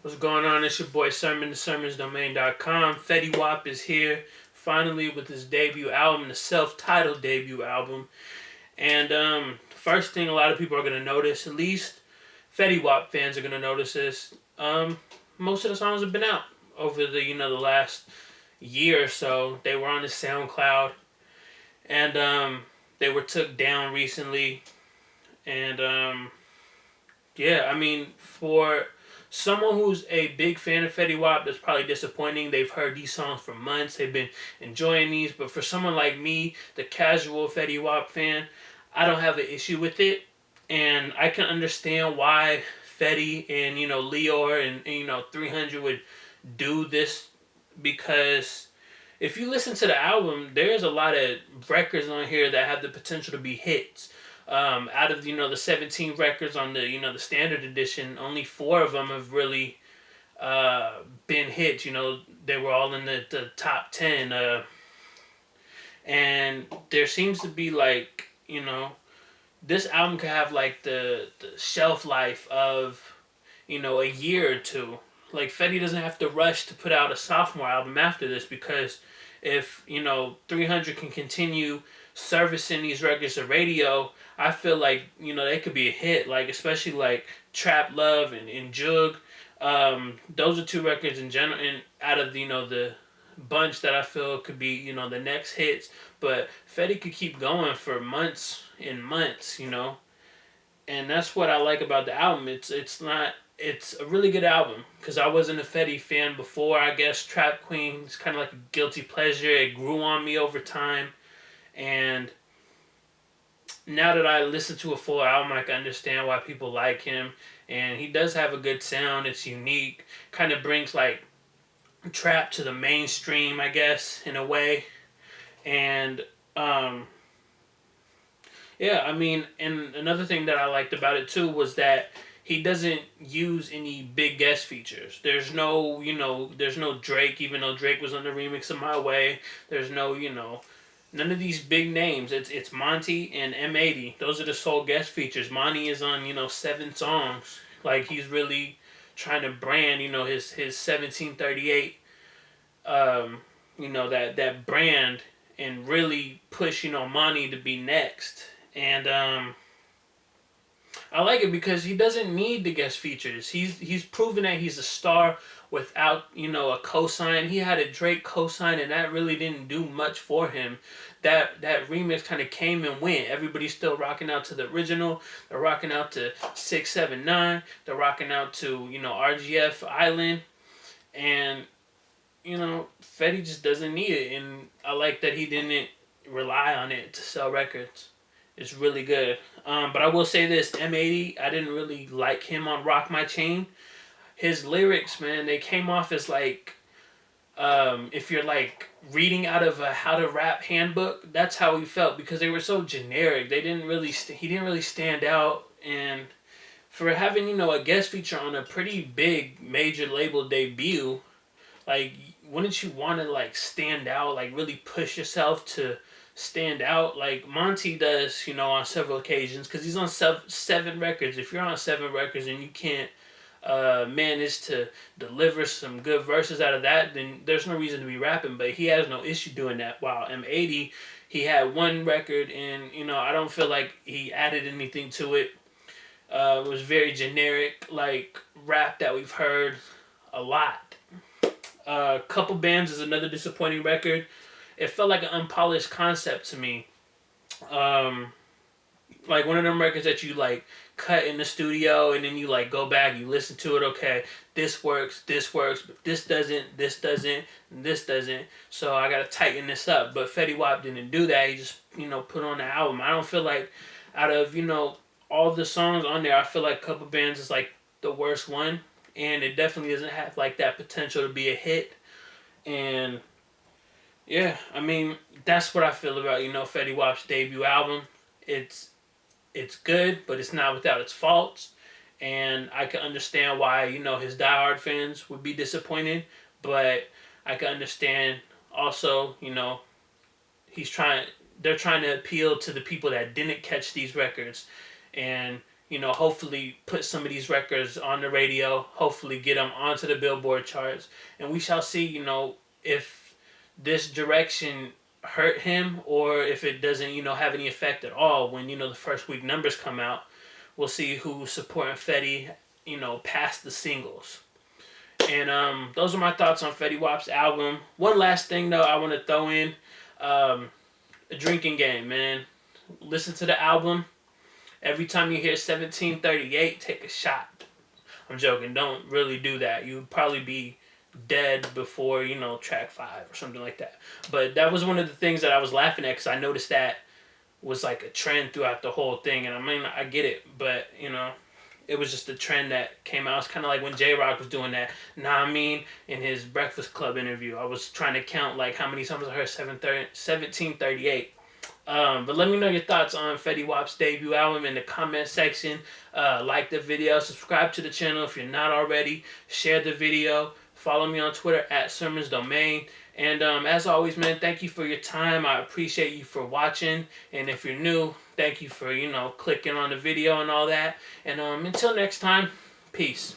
What's going on? It's your boy Sermon, the sermonsdomain.com. Fetty Wap is here finally with his debut album, the self-titled debut album. And first thing a lot of people are going to notice, at least Fetty Wap fans are going to notice this. Most of the songs have been out over the last year or so. They were on the SoundCloud and they were took down recently. And yeah, I mean, for someone who's a big fan of Fetty Wap, that's probably disappointing. They've heard these songs for months. They've been enjoying these. But for someone like me, the casual Fetty Wap fan, I don't have an issue with it. And I can understand why Fetty and, Leor and 300 would do this, because if you listen to the album, there's a lot of records on here that have the potential to be hits. Out of the 17 records on the standard edition, only 4 of them have really been hits. They were all in the top 10, and there seems to be this album could have the shelf life of a year or two. Like, Fetty doesn't have to rush to put out a sophomore album after this, because if 300 can continue servicing these records to radio, I feel like they could be a hit. Like, especially like Trap Love and Jug. Those are 2 records in general, and out of the bunch that I feel could be the next hits. But Fetty could keep going for months and months, and that's what I like about the album. It's a really good album, because I wasn't a Fetty fan before. I guess Trap Queen is kind of like a guilty pleasure. It grew on me over time, and now that I listen to a full album, I can understand why people like him. And he does have a good sound. It's unique. Kind of brings like trap to the mainstream, I guess, in a way. And yeah, I mean, and another thing that I liked about it too was that he doesn't use any big guest features. There's no Drake, even though Drake was on the remix of My Way. There's no, none of these big names. It's Monty and M80. Those are the sole guest features. Monty is on 7 songs. Like, he's really trying to brand his 1738. That brand, and really push Monty to be next. And I like it because he doesn't need the guest features. He's proven that he's a star without a cosign. He had a Drake cosign, and that really didn't do much for him. That remix kind of came and went. Everybody's still rocking out to the original. They're rocking out to 679. They're rocking out to RGF Island, and Fetty just doesn't need it. And I like that he didn't rely on it to sell records. It's really good. But I will say this, M80, I didn't really like him on Rock My Chain. His lyrics, man, they came off as like, if you're like reading out of a how to rap handbook, that's how he felt, because they were so generic. They didn't really, he didn't really stand out. And for having, a guest feature on a pretty big major label debut, like, wouldn't you want to like stand out, like really push yourself to stand out like Monty does, on several occasions, because he's on 7 records. If you're on 7 records and you can't manage to deliver some good verses out of that, then there's no reason to be rapping. But he has no issue doing that. While M80, he had 1 record, and I don't feel like he added anything to it. It was very generic, like rap that we've heard a lot. Couple Bands is another disappointing record. It felt like an unpolished concept to me. Like one of them records that you like cut in the studio, and then you like go back, you listen to it. Okay, this works, but this doesn't, and this doesn't. So I gotta tighten this up. But Fetty Wap didn't do that. He just put on the album. I don't feel like out of all the songs on there, I feel like Couple Bands is like the worst one, and it definitely doesn't have like that potential to be a hit. And yeah, I mean, that's what I feel about Fetty Wap's debut album. It's good, but it's not without its faults, and I can understand why his diehard fans would be disappointed. But I can understand also he's trying they're trying to appeal to the people that didn't catch these records, and hopefully put some of these records on the radio, hopefully get them onto the Billboard charts, and we shall see, if this direction hurt him or if it doesn't, have any effect at all when, the first week numbers come out. We'll see who's supporting Fetty, past the singles. And those are my thoughts on Fetty Wap's album. One last thing though I want to throw in, a drinking game, man. Listen to the album. Every time you hear 1738, take a shot. I'm joking. Don't really do that. You would probably be dead before, track 5 or something like that. But that was one of the things that I was laughing at because I noticed that was like a trend throughout the whole thing. And I mean, I get it, but, it was just a trend that came out. It's kind of like when J-Rock was doing that, in his Breakfast Club interview. I was trying to count like how many times I heard 1738. But let me know your thoughts on Fetty Wap's debut album in the comment section. Like the video, subscribe to the channel if you're not already, share the video, follow me on Twitter at Sermons Domain. And as always, man, thank you for your time. I appreciate you for watching. And if you're new, thank you for, clicking on the video and all that. And until next time, peace.